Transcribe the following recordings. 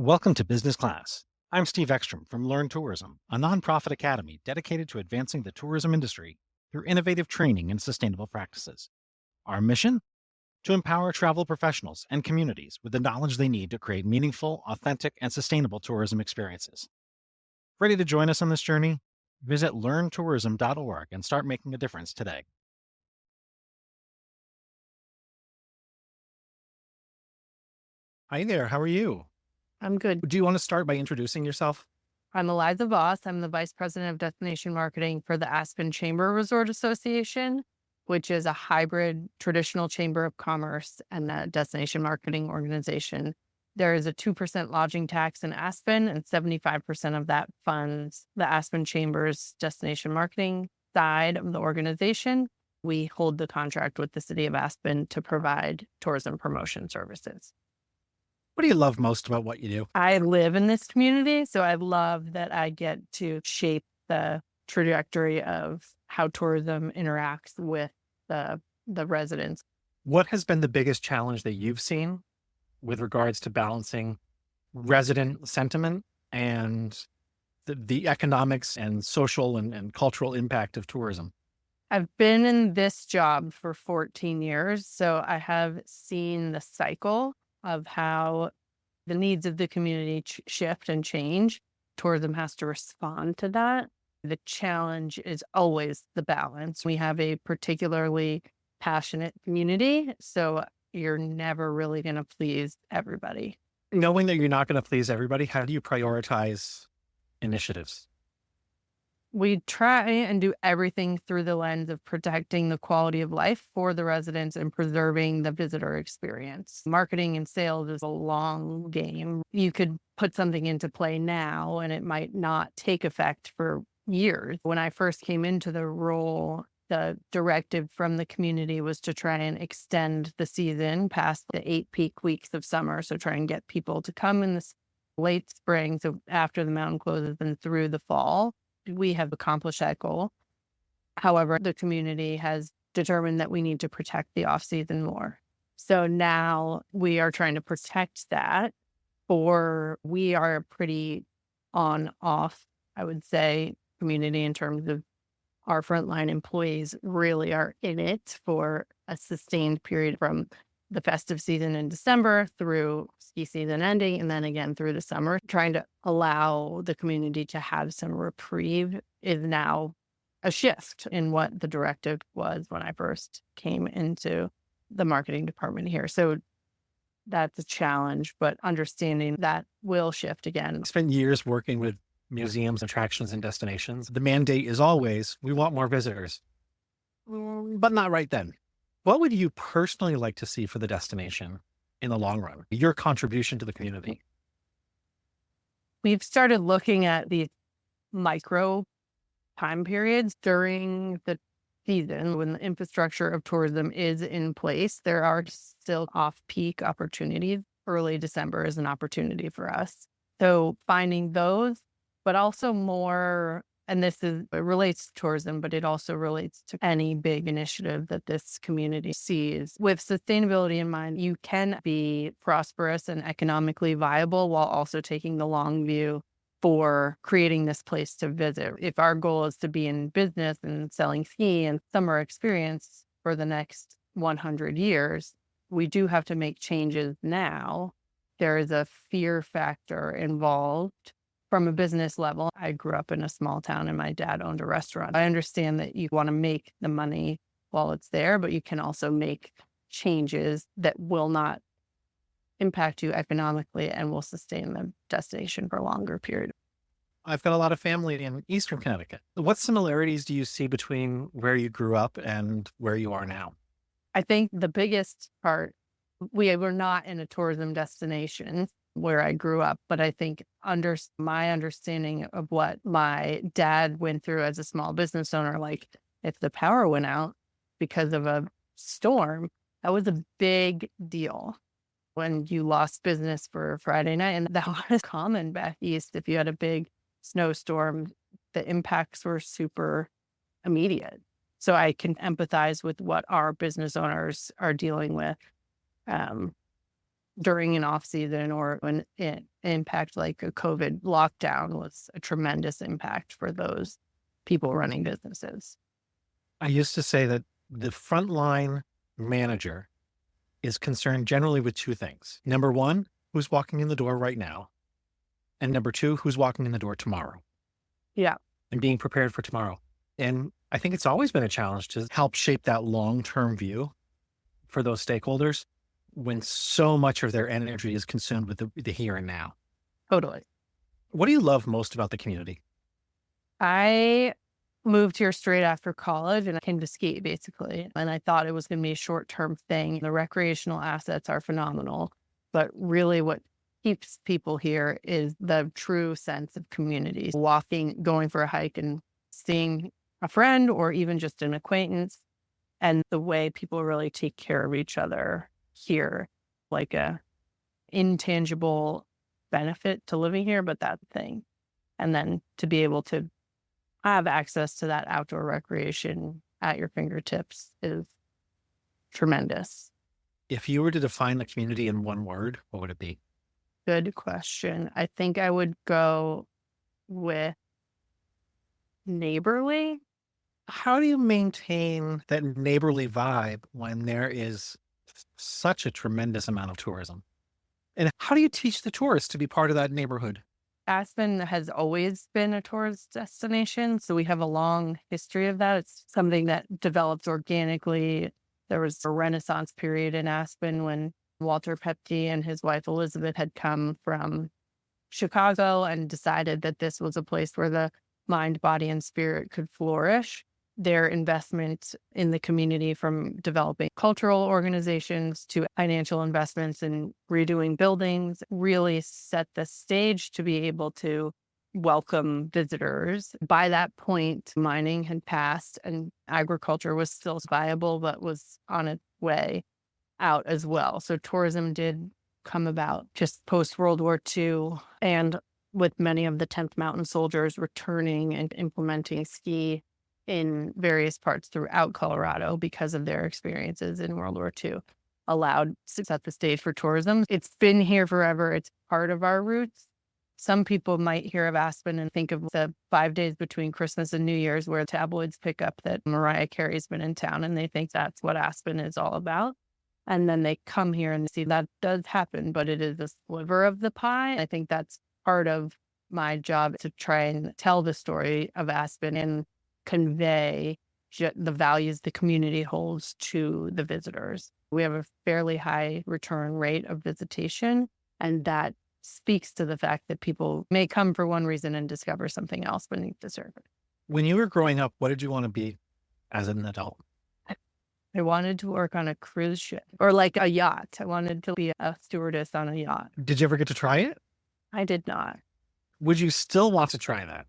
Welcome to Business Class. I'm Steve Ekstrom from Learn Tourism, a nonprofit academy dedicated to advancing the tourism industry through innovative training and sustainable practices. Our mission? To empower travel professionals and communities with the knowledge they need to create meaningful, authentic, and sustainable tourism experiences. Ready to join us on this journey? Visit learntourism.org and start making a difference today. Hi there. How are you? I'm good. Do you want to start by introducing yourself? I'm Eliza Voss. I'm the Vice President of Destination Marketing for the Aspen Chamber Resort Association, which is a hybrid traditional chamber of commerce and a destination marketing organization. There is a 2% lodging tax in Aspen, and 75% of that funds the Aspen Chamber's destination marketing side of the organization. We hold the contract with the city of Aspen to provide tourism promotion services. What do you love most about what you do? I live in this community, so I love that I get to shape the trajectory of how tourism interacts with the residents. What has been the biggest challenge that you've seen with regards to balancing resident sentiment and the economics and social and cultural impact of tourism? I've been in this job for 14 years, so I have seen the cycle of how the needs of the community shift and change. Tourism has to respond to that. The challenge is always the balance. We have a particularly passionate community, so you're never really going to please everybody. Knowing that you're not going to please everybody, how do you prioritize initiatives? We try and do everything through the lens of protecting the quality of life for the residents and preserving the visitor experience. Marketing and sales is a long game. You could put something into play now and it might not take effect for years. When I first came into the role, the directive from the community was to try and extend the season past the 8 peak weeks of summer. So try and get people to come in the late spring, so after the mountain closes, and through the fall. We have accomplished that goal. However, the community has determined that we need to protect the off-season more. So now we are trying to protect that, or we are a pretty on-off, I would say, community in terms of our frontline employees really are in it for a sustained period from the festive season in December through ski season ending, and then again through the summer. Trying to allow the community to have some reprieve is now a shift in what the directive was when I first came into the marketing department here. So that's a challenge, but understanding that will shift again. I spent years working with museums, attractions, and destinations. The mandate is always, we want more visitors, but not right then. What would you personally like to see for the destination in the long run? Your contribution to the community? We've started looking at these micro time periods during the season when the infrastructure of tourism is in place. There are still off-peak opportunities. Early December is an opportunity for us. So finding those, but also more. And it relates to tourism, but it also relates to any big initiative that this community sees. With sustainability in mind, you can be prosperous and economically viable while also taking the long view for creating this place to visit. If our goal is to be in business and selling ski and summer experience for the next 100 years, we do have to make changes now. There is a fear factor involved. From a business level, I grew up in a small town and my dad owned a restaurant. I understand that you want to make the money while it's there, but you can also make changes that will not impact you economically and will sustain the destination for a longer period. I've got a lot of family in Eastern Connecticut. What similarities do you see between where you grew up and where you are now? I think the biggest part, we were not in a tourism destination where I grew up, but I think my understanding of what my dad went through as a small business owner, like if the power went out because of a storm, that was a big deal when you lost business for Friday night. And that was common back east. If you had a big snowstorm, the impacts were super immediate. So I can empathize with what our business owners are dealing with. during an off season or when it impact like a COVID lockdown was a tremendous impact for those people running businesses. I used to say that the frontline manager is concerned generally with two things. Number one, who's walking in the door right now? And number two, who's walking in the door tomorrow? Yeah, And being prepared for tomorrow. And I think it's always been a challenge to help shape that long-term view for those stakeholders when so much of their energy is consumed with the here and now. totally. What do you love most about the community? I moved here straight after college and I came to ski basically. And I thought it was going to be a short term thing. The recreational assets are phenomenal, but really what keeps people here is the true sense of community. Walking, going for a hike and seeing a friend or even just an acquaintance, and the way people really take care of each other here, like a intangible benefit to living here, but that thing. And then to be able to have access to that outdoor recreation at your fingertips is tremendous. If you were to define the community in one word, what would it be? Good question. I think I would go with neighborly. How do you maintain that neighborly vibe when there is such a tremendous amount of tourism? And how do you teach the tourists to be part of that neighborhood? Aspen has always been a tourist destination, so we have a long history of that. It's something that develops organically. There was a Renaissance period in Aspen when Walter Pepke and his wife Elizabeth had come from Chicago and decided that this was a place where the mind, body, and spirit could flourish. Their investment in the community, from developing cultural organizations to financial investments in redoing buildings, really set the stage to be able to welcome visitors. By that point, mining had passed and agriculture was still viable, but was on its way out as well. So tourism did come about just post World War II, and with many of the 10th Mountain Soldiers returning and implementing ski in various parts throughout Colorado because of their experiences in World War II, allowed to set the stage for tourism. It's been here forever. It's part of our roots. Some people might hear of Aspen and think of the 5 days between Christmas and New Year's where tabloids pick up that Mariah Carey's been in town, and they think that's what Aspen is all about. And then they come here and see that does happen, but it is a sliver of the pie. I think that's part of my job, to try and tell the story of Aspen and convey the values the community holds to the visitors. We have a fairly high return rate of visitation, and that speaks to the fact that people may come for one reason and discover something else beneath the surface. When you were growing up, what did you want to be as an adult? I wanted to work on a cruise ship or like a yacht. I wanted to be a stewardess on a yacht. Did you ever get to try it? I did not. Would you still want to try that?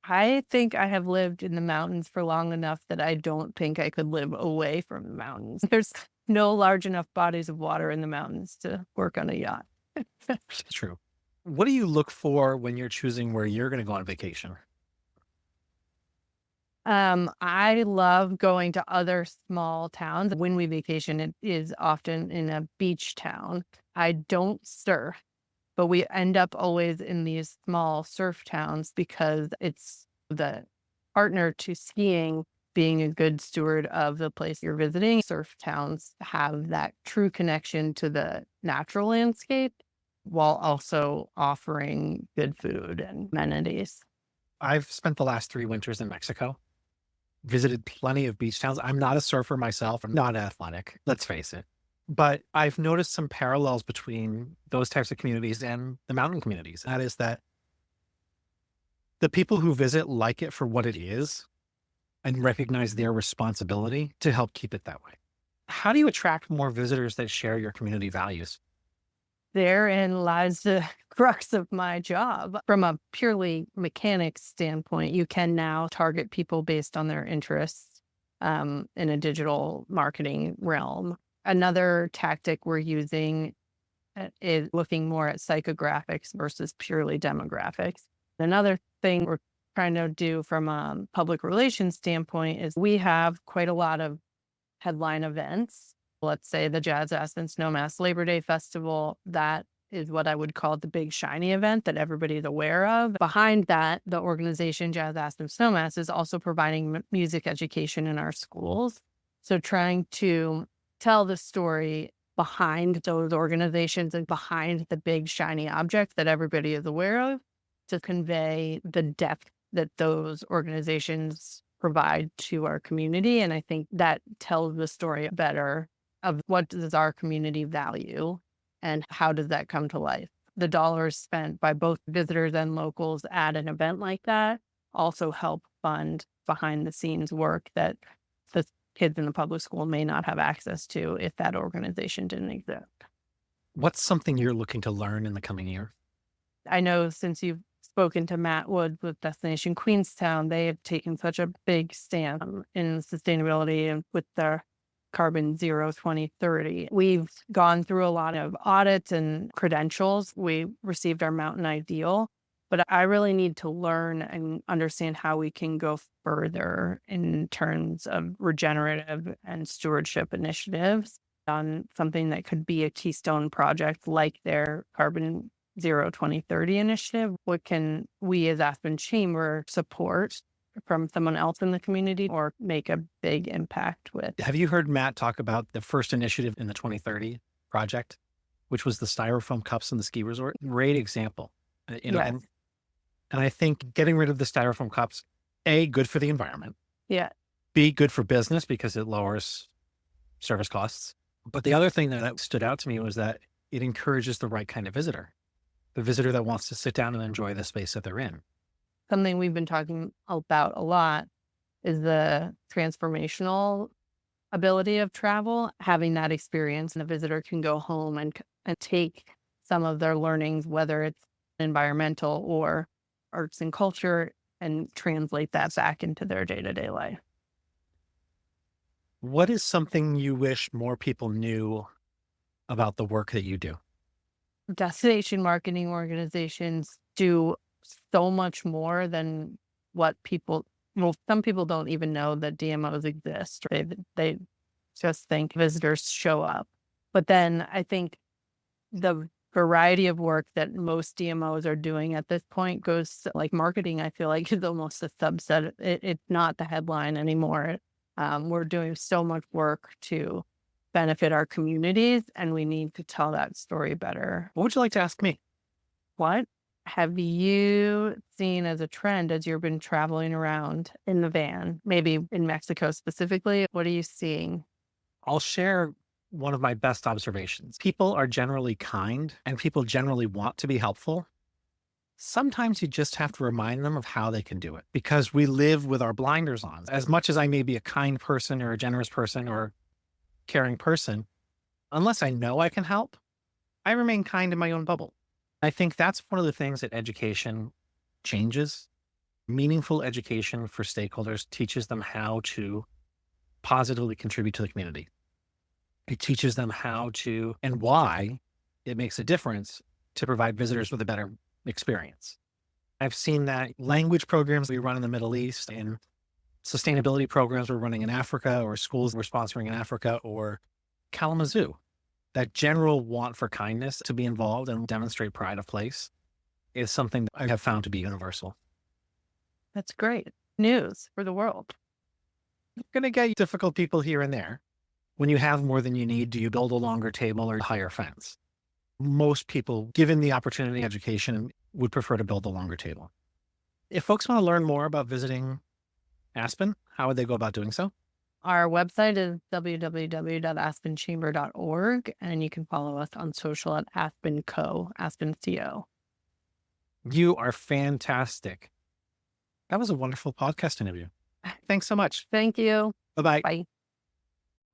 I think I have lived in the mountains for long enough that I don't think I could live away from the mountains. There's no large enough bodies of water in the mountains to work on a yacht. True. What do you look for when you're choosing where you're going to go on vacation? I love going to other small towns. When we vacation, it is often in a beach town. I don't surf, but we end up always in these small surf towns because it's the partner to skiing, being a good steward of the place you're visiting. Surf towns have that true connection to the natural landscape while also offering good food and amenities. I've spent the last 3 winters in Mexico, visited plenty of beach towns. I'm not a surfer myself. I'm not athletic, let's face it. But I've noticed some parallels between those types of communities and the mountain communities. That is that the people who visit like it for what it is and recognize their responsibility to help keep it that way. How do you attract more visitors that share your community values? Therein lies the crux of my job. From a purely mechanics standpoint, you can now target people based on their interests in a digital marketing realm. Another tactic we're using is looking more at psychographics versus purely demographics. Another thing we're trying to do from a public relations standpoint is we have quite a lot of headline events Let's say the Jazz Aspen Snowmass Labor Day Festival, that is what I would call the big shiny event that everybody's aware of. Behind that, the organization Jazz Aspen Snowmass is also providing music education in our schools. So trying to tell the story behind those organizations and behind the big shiny object that everybody is aware of to convey the depth that those organizations provide to our community. And I think that tells the story better of what does our community value and how does that come to life. The dollars spent by both visitors and locals at an event like that also help fund behind the scenes work that the kids in the public school may not have access to if that organization didn't exist. What's something you're looking to learn in the coming year? I know since you've spoken to Matt Wood with Destination Queenstown, they have taken such a big stand in sustainability and with their carbon zero 2030. We've gone through a lot of audits and credentials. We received our Mountain Ideal, but I really need to learn and understand how we can go further in terms of regenerative and stewardship initiatives on something that could be a keystone project like their carbon zero 2030 initiative. What can we as Aspen Chamber support from someone else in the community or make a big impact with? Have you heard Matt talk about the first initiative in the 2030 project, which was the styrofoam cups in the ski resort? Great example. Yes. And I think getting rid of the styrofoam cups, A, good for the environment. Yeah. B, good for business because it lowers service costs. But the other thing that stood out to me was that it encourages the right kind of visitor, the visitor that wants to sit down and enjoy the space that they're in. Something we've been talking about a lot is the transformational ability of travel, having that experience, and the visitor can go home and take some of their learnings, whether it's environmental or arts and culture, and translate that back into their day-to-day life. What is something you wish more people knew about the work that you do? Destination marketing organizations do so much more than what some people don't even know that DMOs exist. They just think visitors show up. But then I think the variety of work that most DMOs are doing at this point goes like marketing, I feel like is almost a subset. It's not the headline anymore. We're doing so much work to benefit our communities, and we need to tell that story better. What would you like to ask me? What have you seen as a trend as you've been traveling around in the van, maybe in Mexico specifically? What are you seeing? I'll share one of my best observations. People are generally kind and people generally want to be helpful. Sometimes you just have to remind them of how they can do it because we live with our blinders on. As much as I may be a kind person or a generous person or caring person, unless I know I can help, I remain kind in my own bubble. I think that's one of the things that education changes. Meaningful education for stakeholders teaches them how to positively contribute to the community. It teaches them how to and why it makes a difference to provide visitors with a better experience. I've seen that language programs we run in the Middle East and sustainability programs we're running in Africa or schools we're sponsoring in Africa or Kalamazoo. That general want for kindness to be involved and demonstrate pride of place is something that I have found to be universal. That's great news for the world. You're going to get difficult people here and there. When you have more than you need, do you build a longer table or higher fence? Most people, given the opportunity education, would prefer to build a longer table. If folks want to learn more about visiting Aspen, how would they go about doing so? Our website is www.aspenchamber.org, and you can follow us on social at Aspen Co. You are fantastic. That was a wonderful podcast interview. Thanks so much. Thank you. Bye-bye. Bye.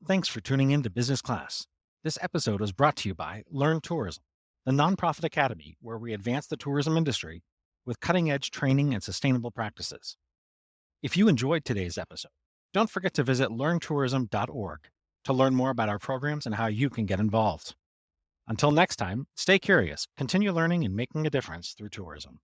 Thanks for tuning in to Business Class. This episode was brought to you by Learn Tourism, the nonprofit academy where we advance the tourism industry with cutting-edge training and sustainable practices. If you enjoyed today's episode, don't forget to visit learntourism.org to learn more about our programs and how you can get involved. Until next time, stay curious, continue learning and making a difference through tourism.